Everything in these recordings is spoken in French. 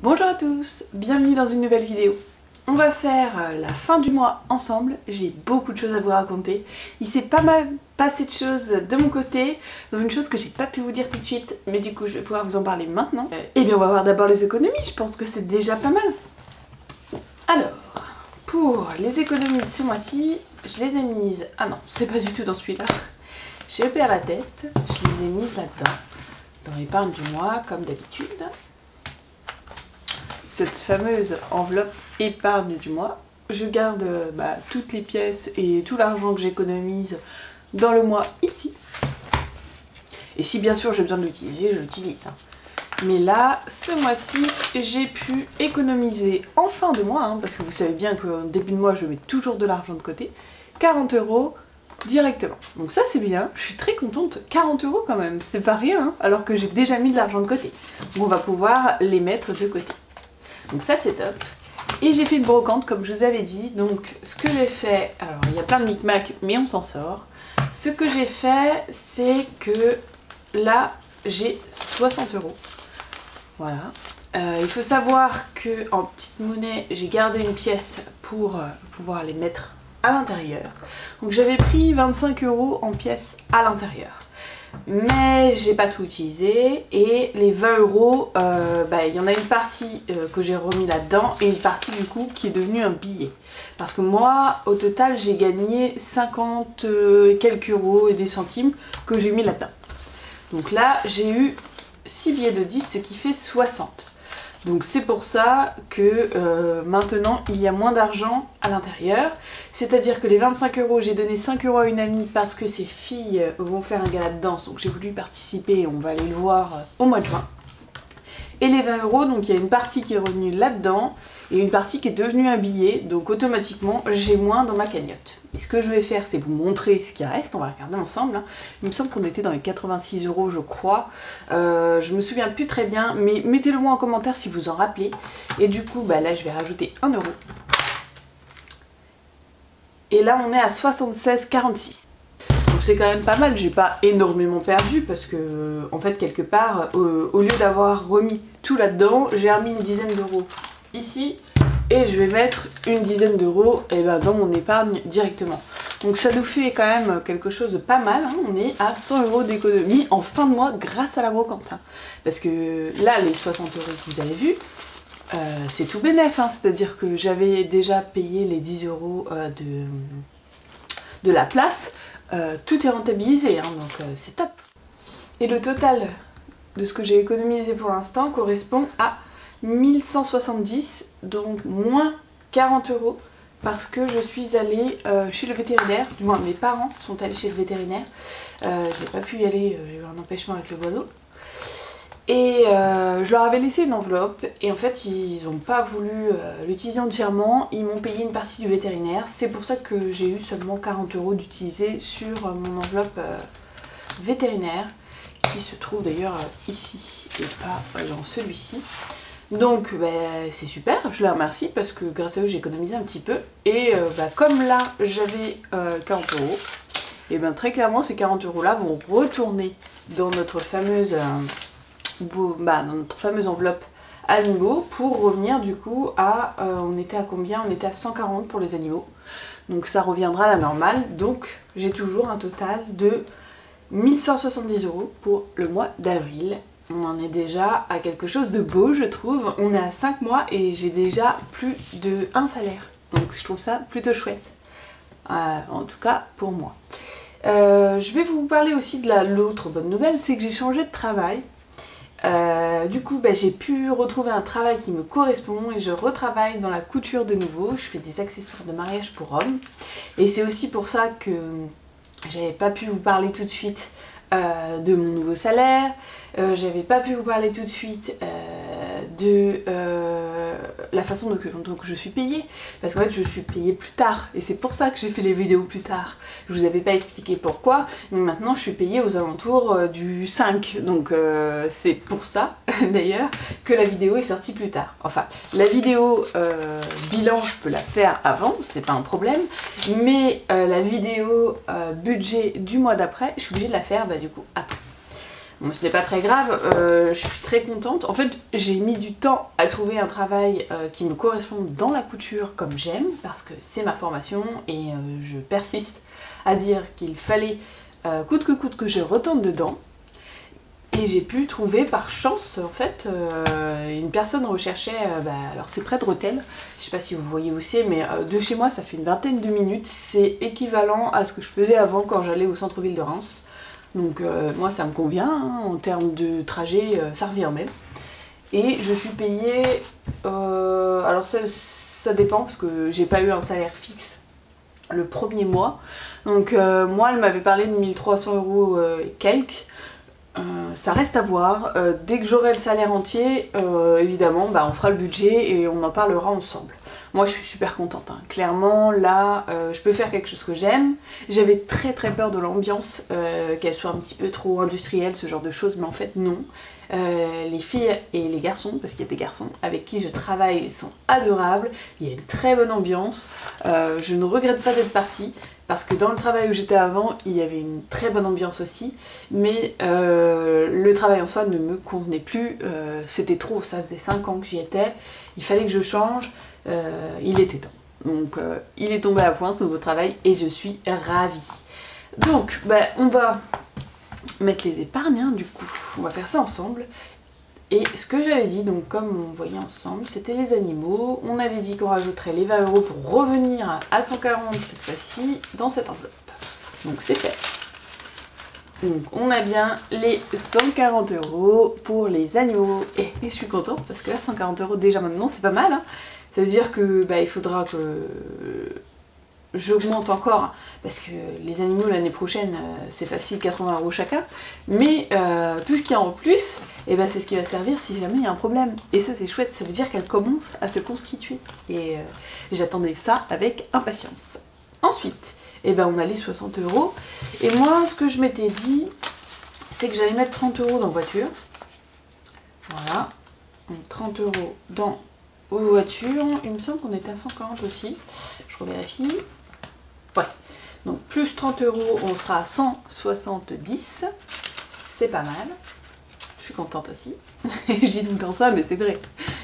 Bonjour à tous, bienvenue dans une nouvelle vidéo. On va faire la fin du mois ensemble, j'ai beaucoup de choses à vous raconter. Il s'est pas mal passé de choses de mon côté, donc une chose que j'ai pas pu vous dire tout de suite, mais du coup je vais pouvoir vous en parler maintenant. Et bien on va voir d'abord les économies, je pense que c'est déjà pas mal. Alors, pour les économies de ce mois-ci, je les ai mises... Ah non, c'est pas du tout dans celui-là. J'ai épais à la tête, je les ai mises là-dedans, dans l'épargne du mois comme d'habitude. Cette fameuse enveloppe épargne du mois. Je garde toutes les pièces et tout l'argent que j'économise dans le mois ici. Et si bien sûr j'ai besoin de l'utiliser, je l'utilise. Mais là, ce mois-ci, j'ai pu économiser en fin de mois, parce que vous savez bien qu'au début de mois, je mets toujours de l'argent de côté, 40 € directement. Donc ça c'est bien, je suis très contente, 40 € quand même, c'est pas rien, alors que j'ai déjà mis de l'argent de côté. Donc on va pouvoir les mettre de côté. Donc ça c'est top. Et j'ai fait une brocante comme je vous avais dit. Donc ce que j'ai fait, alors il y a plein de micmacs mais on s'en sort. Ce que j'ai fait c'est que là j'ai 60 €. Voilà. Il faut savoir que en petite monnaie j'ai gardé une pièce pour pouvoir les mettre à l'intérieur. Donc j'avais pris 25 € en pièces à l'intérieur. Mais j'ai pas tout utilisé et les 20 €, il y en a une partie que j'ai remis là-dedans et une partie du coup qui est devenue un billet. Parce que moi, au total, j'ai gagné 50 quelques euros et des centimes que j'ai mis là-dedans. Donc là, j'ai eu 6 billets de 10, ce qui fait 60. Donc c'est pour ça que maintenant il y a moins d'argent à l'intérieur. C'est-à-dire que les 25 €, j'ai donné 5 € à une amie parce que ses filles vont faire un gala de danse. Donc j'ai voulu participer, on va aller le voir au mois de juin. Et les 20 €, donc il y a une partie qui est revenue là-dedans et une partie qui est devenue un billet. Donc automatiquement j'ai moins dans ma cagnotte. Et ce que je vais faire, c'est vous montrer ce qui reste. On va regarder ensemble. Il me semble qu'on était dans les 86 € je crois. Je me souviens plus très bien, mais mettez-le moi en commentaire si vous en rappelez. Et du coup, là je vais rajouter 1 €. Et là on est à 76,46. Donc c'est quand même pas mal, j'ai pas énormément perdu parce que en fait quelque part, au lieu d'avoir remis tout là-dedans, j'ai remis une dizaine d'euros ici et je vais mettre une dizaine d'euros dans mon épargne directement. Donc ça nous fait quand même quelque chose de pas mal, on est à 100 € d'économie en fin de mois grâce à la brocante. Parce que là les 60 € que vous avez vus, c'est tout bénef, c'est-à-dire que j'avais déjà payé les 10 € de la place, tout est rentabilisé, donc c'est top. Et le total de ce que j'ai économisé pour l'instant correspond à 1170, donc moins 40 € parce que je suis allée chez le vétérinaire, du moins mes parents sont allés chez le vétérinaire, je n'ai pas pu y aller, j'ai eu un empêchement avec le boiseau. Et je leur avais laissé une enveloppe et en fait ils n'ont pas voulu l'utiliser entièrement, ils m'ont payé une partie du vétérinaire. C'est pour ça que j'ai eu seulement 40 € d'utiliser sur mon enveloppe vétérinaire qui se trouve d'ailleurs ici et pas dans celui-ci. Donc c'est super, je les remercie parce que grâce à eux j'ai économisé un petit peu. Et comme là j'avais 40 €, et très clairement ces 40 € là vont retourner dans notre fameuse... dans notre fameuse enveloppe animaux pour revenir du coup à, on était à combien? On était à 140 pour les animaux, donc ça reviendra à la normale, donc j'ai toujours un total de 1170 € pour le mois d'avril. On en est déjà à quelque chose de beau je trouve, on est à 5 mois et j'ai déjà plus de un salaire, donc je trouve ça plutôt chouette, en tout cas pour moi. Je vais vous parler aussi de l'autre bonne nouvelle, c'est que j'ai changé de travail. Du coup j'ai pu retrouver un travail qui me correspond et je retravaille dans la couture de nouveau. Je fais des accessoires de mariage pour hommes et c'est aussi pour ça que j'avais pas pu vous parler tout de suite de mon nouveau salaire, j'avais pas pu vous parler tout de suite de la façon dont je suis payée, parce qu'en fait je suis payée plus tard et c'est pour ça que j'ai fait les vidéos plus tard. Je vous avais pas expliqué pourquoi, mais maintenant je suis payée aux alentours du 5, donc c'est pour ça d'ailleurs que la vidéo est sortie plus tard. Enfin, la vidéo bilan je peux la faire avant, c'est pas un problème, mais la vidéo budget du mois d'après, je suis obligée de la faire du coup après. Bon, ce n'est pas très grave, je suis très contente. En fait, j'ai mis du temps à trouver un travail qui me corresponde dans la couture comme j'aime, parce que c'est ma formation et je persiste à dire qu'il fallait coûte que je retourne dedans. Et j'ai pu trouver par chance, en fait, une personne recherchait, alors c'est près de Rethel, je sais pas si vous voyez où c'est, mais de chez moi ça fait une vingtaine de minutes, c'est équivalent à ce que je faisais avant quand j'allais au centre-ville de Reims. Donc moi ça me convient, hein, en termes de trajet, ça revient même. Et je suis payée, alors ça dépend parce que j'ai pas eu un salaire fixe le premier mois. Donc moi elle m'avait parlé de 1300 € et quelques. Ça reste à voir, dès que j'aurai le salaire entier, évidemment on fera le budget et on en parlera ensemble. Moi je suis super contente, hein. Clairement là je peux faire quelque chose que j'aime. J'avais très peur de l'ambiance, qu'elle soit un petit peu trop industrielle, ce genre de choses, mais en fait non. Les filles et les garçons, parce qu'il y a des garçons avec qui je travaille, sont adorables, il y a une très bonne ambiance, je ne regrette pas d'être partie. Parce que dans le travail où j'étais avant, il y avait une très bonne ambiance aussi, mais le travail en soi ne me convenait plus, c'était trop, ça faisait 5 ans que j'y étais, il fallait que je change, il était temps. Donc il est tombé à point ce nouveau travail et je suis ravie. Donc on va mettre les épargnes, hein, du coup, on va faire ça ensemble. Et ce que j'avais dit, donc comme on voyait ensemble, c'était les animaux. On avait dit qu'on rajouterait les 20 € pour revenir à 140 cette fois-ci dans cette enveloppe. Donc c'est fait. Donc on a bien les 140 € pour les animaux. Et je suis contente parce que là 140 € déjà maintenant c'est pas mal, hein. Ça veut dire que il faudra que j'augmente encore, parce que les animaux l'année prochaine c'est facile, 80 € chacun, mais tout ce qu'il y a en plus, c'est ce qui va servir si jamais il y a un problème. Et ça c'est chouette, ça veut dire qu'elle commence à se constituer, et j'attendais ça avec impatience. Ensuite, on a les 60 €, et moi ce que je m'étais dit, c'est que j'allais mettre 30 € dans voiture, voilà, donc 30 € dans voiture, il me semble qu'on était à 140 aussi, je revérifie. Ouais, donc plus 30 €, on sera à 170, c'est pas mal, je suis contente aussi, je dis tout le temps ça mais c'est vrai,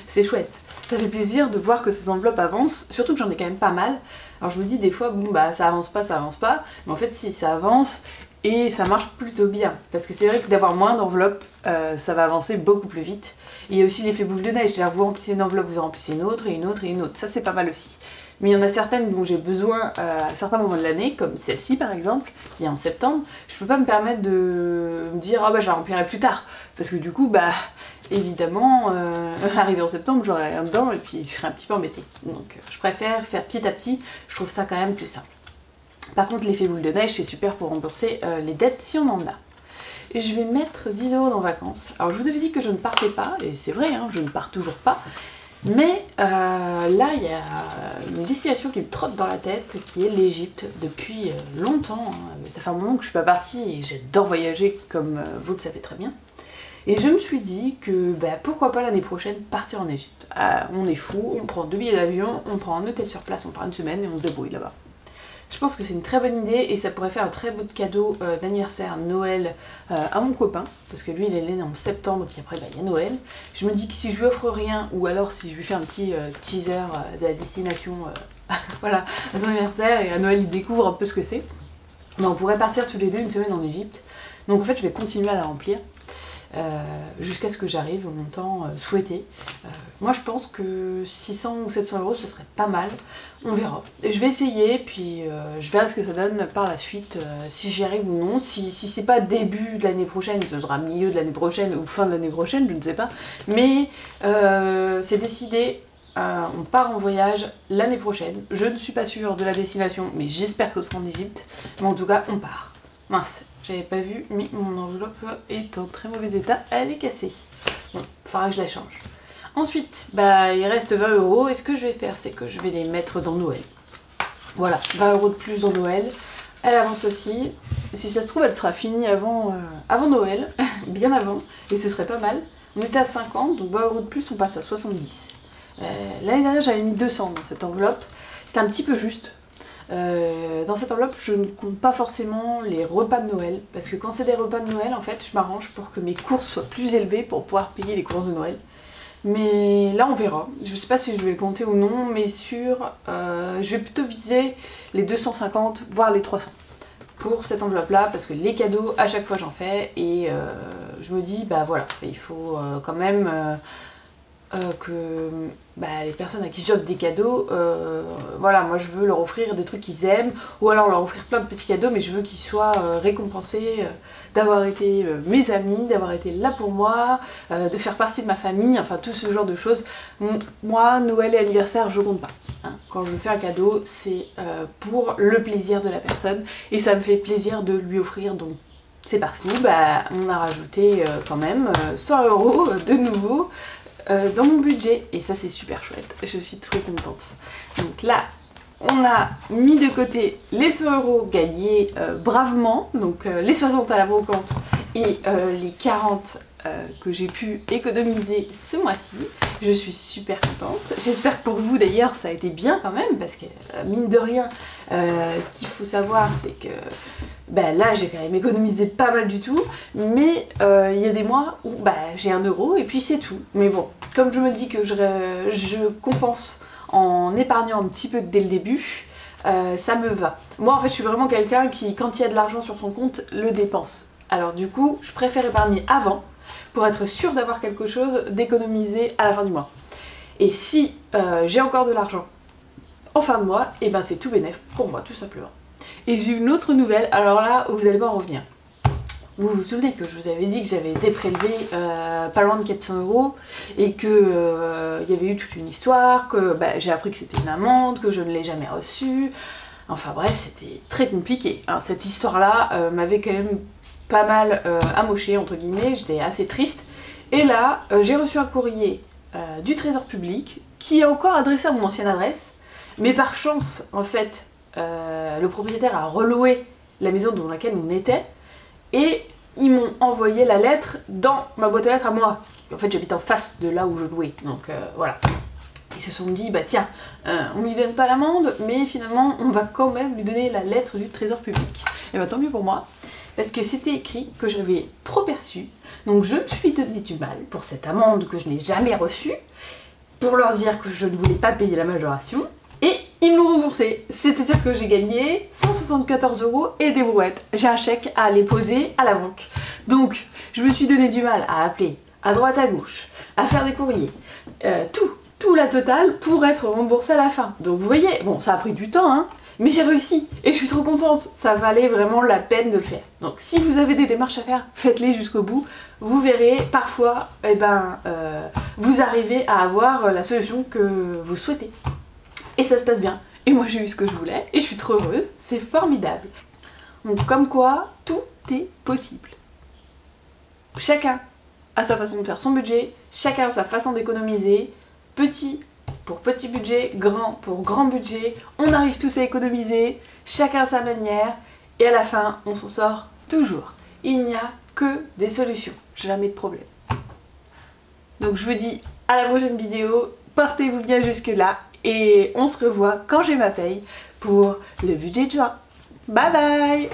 c'est chouette, ça fait plaisir de voir que ces enveloppes avancent, surtout que j'en ai quand même pas mal. Alors je me dis des fois, ça avance pas, mais en fait si, ça avance et ça marche plutôt bien, parce que c'est vrai que d'avoir moins d'enveloppes, ça va avancer beaucoup plus vite. Et il y a aussi l'effet boule de neige, c'est-à-dire vous remplissez une enveloppe, vous en remplissez une autre, et une autre, et une autre, ça c'est pas mal aussi. Mais il y en a certaines dont j'ai besoin à certains moments de l'année, comme celle-ci par exemple, qui est en septembre, je peux pas me permettre de me dire je la remplirai plus tard, parce que du coup évidemment arrivé en septembre j'aurai rien dedans et puis je serai un petit peu embêtée. Donc je préfère faire petit à petit, je trouve ça quand même plus simple. Par contre l'effet boule de neige c'est super pour rembourser les dettes si on en a. Et je vais mettre 10 € dans vacances. Alors je vous avais dit que je ne partais pas, et c'est vrai, hein, je ne pars toujours pas. Mais là, il y a une destination qui me trotte dans la tête, qui est l'Égypte, depuis longtemps. Hein. Ça fait un moment que je suis pas partie et j'adore voyager, comme vous le savez très bien. Et je me suis dit que pourquoi pas l'année prochaine partir en Égypte. On est fou, on prend 2 billets d'avion, on prend un hôtel sur place, on part une semaine et on se débrouille là-bas. Je pense que c'est une très bonne idée et ça pourrait faire un très beau cadeau d'anniversaire, Noël, à mon copain, parce que lui il est né en septembre et puis après il y a Noël. Je me dis que si je lui offre rien, ou alors si je lui fais un petit teaser de la destination voilà, à son anniversaire, et à Noël il découvre un peu ce que c'est, on pourrait partir tous les deux une semaine en Égypte. Donc en fait je vais continuer à la remplir. Jusqu'à ce que j'arrive au montant souhaité. Moi je pense que 600 ou 700 € ce serait pas mal, on verra. Et je vais essayer, puis je verrai ce que ça donne par la suite, si j'y arrive ou non. Si c'est pas début de l'année prochaine, ce sera milieu de l'année prochaine ou fin de l'année prochaine, je ne sais pas. Mais c'est décidé, on part en voyage l'année prochaine. Je ne suis pas sûre de la destination, mais j'espère que ce sera en Égypte. Mais en tout cas, on part. Mince, j'avais pas vu, mais mon enveloppe est en très mauvais état, elle est cassée. Bon, il faudra que je la change. Ensuite, il reste 20 €, et ce que je vais faire, c'est que je vais les mettre dans Noël. Voilà, 20 € de plus dans Noël. Elle avance aussi. Si ça se trouve, elle sera finie avant Noël, bien avant, et ce serait pas mal. On était à 50, donc 20 € de plus, on passe à 70. L'année dernière, j'avais mis 200 dans cette enveloppe. C'était un petit peu juste. Dans cette enveloppe, je ne compte pas forcément les repas de Noël, parce que quand c'est des repas de Noël, en fait, je m'arrange pour que mes courses soient plus élevées pour pouvoir payer les courses de Noël. Mais là, on verra. Je sais pas si je vais le compter ou non, mais je vais plutôt viser les 250, voire les 300 pour cette enveloppe-là, parce que les cadeaux, à chaque fois, j'en fais, et je me dis, bah voilà, il faut quand même que les personnes à qui j'offre des cadeaux, voilà, moi je veux leur offrir des trucs qu'ils aiment, ou alors leur offrir plein de petits cadeaux, mais je veux qu'ils soient récompensés d'avoir été mes amis, d'avoir été là pour moi, de faire partie de ma famille, enfin tout ce genre de choses. Moi, Noël et anniversaire, je compte pas. Hein. Quand je fais un cadeau, c'est pour le plaisir de la personne, et ça me fait plaisir de lui offrir, donc c'est parti, on a rajouté quand même 100 € de nouveau dans mon budget, et ça c'est super chouette, je suis trop contente. Donc là, on a mis de côté les 100 € gagnés bravement, donc les 60 à la brocante et les 40 que j'ai pu économiser ce mois-ci. Je suis super contente. J'espère que pour vous d'ailleurs ça a été bien quand même, parce que mine de rien, ce qu'il faut savoir c'est que là j'ai quand même économisé pas mal du tout, mais il y a des mois où j'ai 1 € et puis c'est tout. Mais bon, comme je me dis que je compense en épargnant un petit peu dès le début, ça me va. Moi en fait je suis vraiment quelqu'un qui, quand il y a de l'argent sur son compte, le dépense. Alors du coup je préfère épargner avant pour être sûre d'avoir quelque chose d'économisé à la fin du mois. Et si j'ai encore de l'argent en fin de mois, et c'est tout bénef pour moi tout simplement. Et j'ai une autre nouvelle, alors là vous allez pas en revenir. Vous vous souvenez que je vous avais dit que j'avais été prélevée pas loin de 400 € et que y avait eu toute une histoire, que j'ai appris que c'était une amende, que je ne l'ai jamais reçue. Enfin bref, c'était très compliqué. Hein. Cette histoire-là m'avait quand même pas mal amochée, entre guillemets, j'étais assez triste. Et là, j'ai reçu un courrier du Trésor public qui est encore adressé à mon ancienne adresse, mais par chance, en fait, le propriétaire a reloué la maison dans laquelle on était, et ils m'ont envoyé la lettre dans ma boîte aux lettres à moi. En fait, j'habite en face de là où je louais, donc voilà. Ils se sont dit, tiens, on lui donne pas l'amende, mais finalement, on va quand même lui donner la lettre du Trésor public. Et tant mieux pour moi, parce que c'était écrit que j'avais trop perçu, donc je me suis donné du mal pour cette amende que je n'ai jamais reçue, pour leur dire que je ne voulais pas payer la majoration, et ils me l'ont remboursé. C'est-à-dire que j'ai gagné 174 € et des brouettes. J'ai un chèque à aller poser à la banque. Donc, je me suis donné du mal à appeler à droite à gauche, à faire des courriers, tout la totale pour être remboursée à la fin. Donc vous voyez, bon, ça a pris du temps, hein, mais j'ai réussi et je suis trop contente. Ça valait vraiment la peine de le faire. Donc si vous avez des démarches à faire, faites-les jusqu'au bout. Vous verrez, parfois, vous arrivez à avoir la solution que vous souhaitez. Et ça se passe bien. Et moi j'ai eu ce que je voulais et je suis trop heureuse. C'est formidable. Donc comme quoi, tout est possible. Chacun a sa façon de faire son budget, chacun a sa façon d'économiser. Petit pour petit budget, grand pour grand budget. On arrive tous à économiser, chacun à sa manière. Et à la fin, on s'en sort toujours. Il n'y a que des solutions, jamais de problème. Donc je vous dis à la prochaine vidéo. Portez-vous bien jusque là. Et on se revoit quand j'ai ma paye pour le budget de juin. Bye bye!